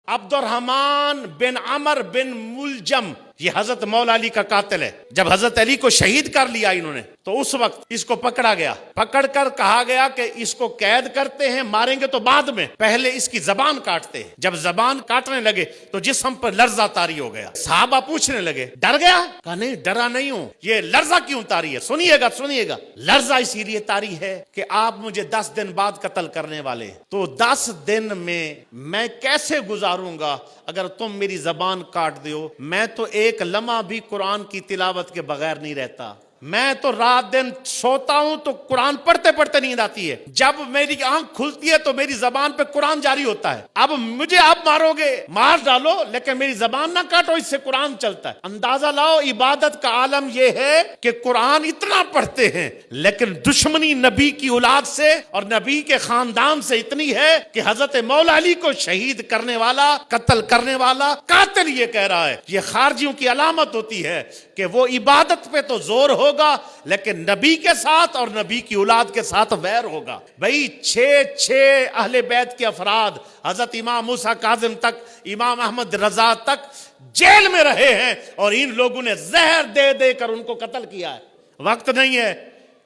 Abdurrahman बिन अमर बिन मुलजम, ये हजरत मौला अली का कातिल है। जब हजरत अली को शहीद कर लिया इन्होंने, तो उस वक्त इसको पकड़ा गया। पकड़कर कहा गया कि इसको कैद करते हैं, मारेंगे तो बाद में, पहले इसकी जबान काटते हैं। जब जबान काटने लगे तो जिस्म पर लर्जा तारी हो गया। साहबा पूछने लगे, डर गया? कहा नहीं, डरा नहीं हूं। ये लर्जा क्यों तारी है? सुनिएगा सुनिएगा। लर्जा इसीलिए तारी है कि आप मुझे 10 दिन बाद कत्ल करने वाले हैं, तो 10 दिन में मैं कैसे गुजारूंगा अगर तुम मेरी जबान काट दो? मैं तो एक लम्हा भी कुरान की तिलावत के बगैर नहीं रहता। मैं तो रात दिन सोता हूं तो कुरान पढ़ते पढ़ते नींद आती है। जब मेरी आंख खुलती है तो मेरी जबान पे कुरान जारी होता है। अब मुझे आप मारोगे, मार डालो, लेकिन मेरी जबान ना काटो, इससे कुरान चलता है। अंदाजा लाओ, इबादत का आलम यह है कि कुरान इतना पढ़ते हैं, लेकिन दुश्मनी नबी की औलाद से और नबी के खानदान से इतनी है कि हजरत मौला अली को शहीद करने वाला, कत्ल करने वाला कातिल ये कह रहा है। ये खारजियों की अलामत होती है कि वो इबादत पे तो जोर होगा, लेकिन नबी के साथ और नबी की औलाद के साथ वैर होगा। भाई 6 अहले बैत के अफराद, हजरत इमाम मूसा काजिम तक, इमाम अहमद रजा तक जेल में रहे हैं और इन लोगों ने जहर दे देकर उनको कत्ल किया है। वक्त नहीं है,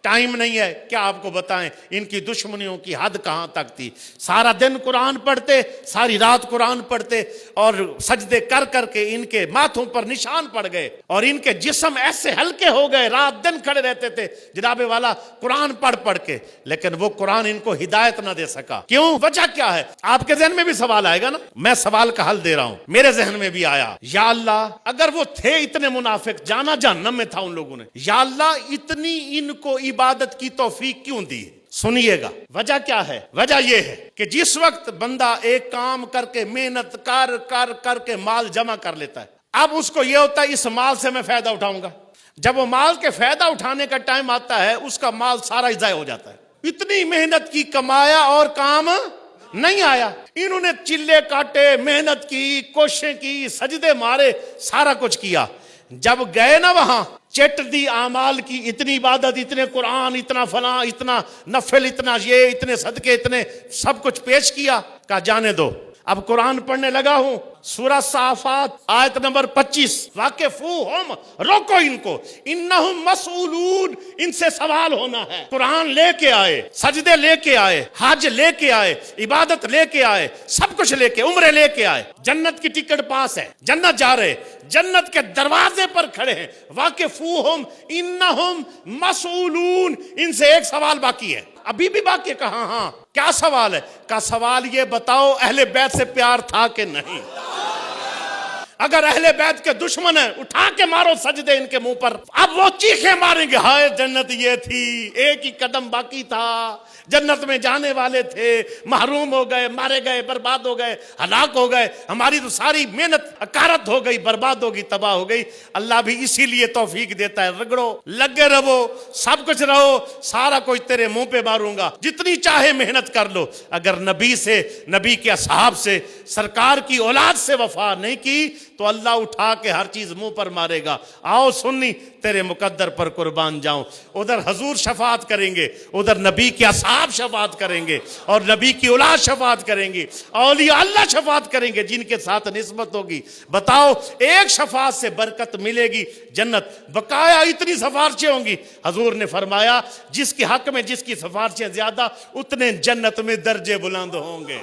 टाइम नहीं है, क्या आपको बताएं इनकी दुश्मनियों की हद कहां तक थी। सारा दिन कुरान पढ़ते, सारी रात कुरान पढ़ते और सजदे कर करके इनके माथों पर निशान पड़ गए और इनके जिस्म ऐसे हल्के हो गए, रात दिन खड़े रहते थे जनाबे वाला कुरान पढ़ पढ़ के, लेकिन वो कुरान इनको हिदायत ना दे सका। क्यों? वजह क्या है? आपके जहन में भी सवाल आएगा ना, मैं सवाल का हल दे रहा हूं। मेरे जहन में भी आया, या अल्लाह, अगर वो थे इतने मुनाफिक, जाना जहन्नम में था उन लोगों ने, या अल्लाह इतनी इनको इबादत की तौफीक क्यों दी? सुनिएगा वजह क्या है। वजह यह है कि जिस वक्त बंदा एक काम करके मेहनत कर कर करके माल जमा कर लेता है, अब उसको यह होता है इस माल से मैं फायदा उठाऊंगा। जब वो माल के फायदा उठाने का टाइम आता है, उसका माल सारा ज़ाया हो जाता है। इतनी मेहनत की, कमाया और काम नहीं आया। इन्होंने चिल्ले काटे, मेहनत की, कोशिशें की, सजदे मारे, सारा कुछ किया। जब गए ना वहां, चट दी आमाल की, इतनी इबादत, इतने कुरान, इतना फलां, इतना नफल, इतना ये, इतने सदके, इतने सब कुछ पेश किया। कहा जाने दो, अब कुरान पढ़ने लगा हूं। सूरह साफात आयत नंबर 25, वाकिफूहुम, रोको इनको, इन्नहुम मसऊलून, इनसे सवाल होना है। कुरान लेके आए, सजदे लेके आए, हज लेके आए, इबादत लेके आए, सब कुछ लेके, उम्रे लेके आए, जन्नत की टिकट पास है, जन्नत जा रहे, जन्नत के दरवाजे पर खड़े हैं। वाकिफूहुम इन्नहुम मसऊलून, इनसे एक सवाल बाकी है, अभी भी बाकी है। कहा हाँ, क्या सवाल है? का सवाल ये बताओ, अहले बैत से प्यार था कि नहीं? अगर अहले बैत के दुश्मन है, उठा के मारो सजदे इनके मुंह पर। अब वो चीखे मारेंगे, हाय जन्नत ये थी, एक ही कदम बाकी था, जन्नत में जाने वाले थे, महरूम हो गए, मारे गए, बर्बाद हो गए, हलाक हो गए, हमारी तो सारी मेहनत अकारत हो गई, बर्बाद होगी, तबाह हो गई। अल्लाह भी इसीलिए तौफीक देता है, रगड़ो, लगे रहो, सब कुछ रहो, सारा कुछ तेरे मुंह पे मारूंगा, जितनी चाहे मेहनत कर लो। अगर नबी से, नबी के असहाब से, सरकार की औलाद से वफा नहीं की तो अल्लाह उठा के हर चीज मुंह पर मारेगा। आओ सुन्नी, तेरे मुकद्दर पर कुर्बान जाऊं। उधर हजूर शफात करेंगे, उधर नबी के असहाब शफात करेंगे और नबी की औलाद शफात करेंगी, औलिया अल्लाह शफात करेंगे जिनके साथ निस्बत होगी। बताओ, एक शफात से बरकत मिलेगी, जन्नत बकाया इतनी सिफारिशें होंगी। हजूर ने फरमाया, जिसके हक में जिसकी सिफारिशें ज्यादा, उतने जन्नत में दर्जे बुलंद होंगे।